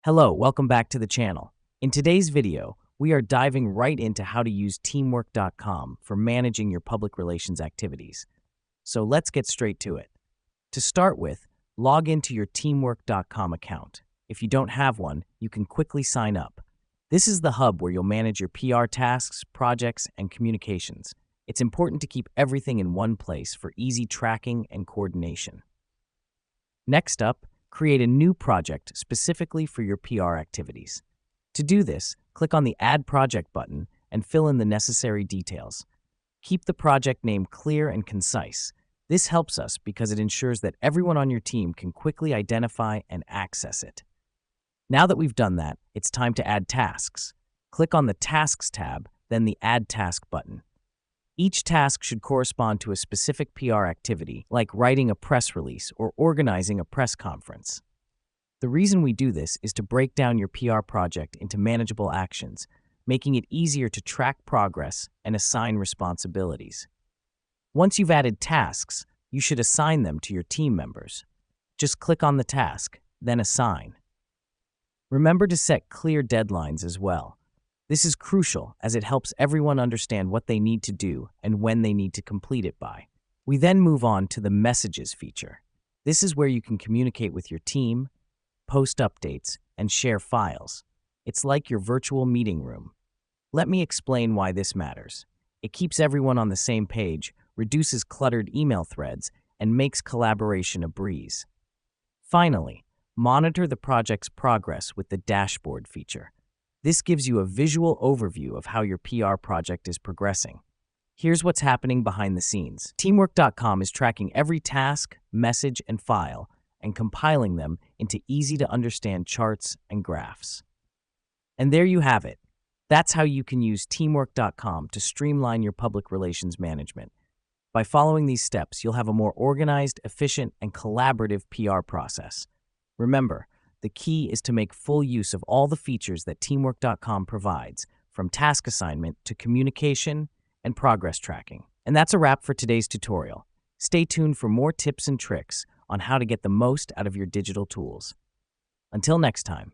Hello, welcome back to the channel. In today's video, we are diving right into how to use teamwork.com for managing your public relations activities. So let's get straight to it. To start with, log into your teamwork.com account. If you don't have one, you can quickly sign up. This is the hub where you'll manage your PR tasks, projects, and communications. It's important to keep everything in one place for easy tracking and coordination. Next up, create a new project specifically for your PR activities. To do this, click on the Add Project button and fill in the necessary details. Keep the project name clear and concise. This helps us because it ensures that everyone on your team can quickly identify and access it. Now that we've done that, it's time to add tasks. Click on the Tasks tab, then the Add Task button. Each task should correspond to a specific PR activity, like writing a press release or organizing a press conference. The reason we do this is to break down your PR project into manageable actions, making it easier to track progress and assign responsibilities. Once you've added tasks, you should assign them to your team members. Just click on the task, then Assign. Remember to set clear deadlines as well. This is crucial as it helps everyone understand what they need to do and when they need to complete it by. We then move on to the Messages feature. This is where you can communicate with your team, post updates, and share files. It's like your virtual meeting room. Let me explain why this matters. It keeps everyone on the same page, reduces cluttered email threads, and makes collaboration a breeze. Finally, monitor the project's progress with the Dashboard feature. This gives you a visual overview of how your PR project is progressing. Here's what's happening behind the scenes. Teamwork.com is tracking every task, message, and file and compiling them into easy-to-understand charts and graphs. And there you have it. That's how you can use Teamwork.com to streamline your public relations management. By following these steps, you'll have a more organized, efficient, and collaborative PR process. Remember, the key is to make full use of all the features that Teamwork.com provides, from task assignment to communication and progress tracking. And that's a wrap for today's tutorial. Stay tuned for more tips and tricks on how to get the most out of your digital tools. Until next time.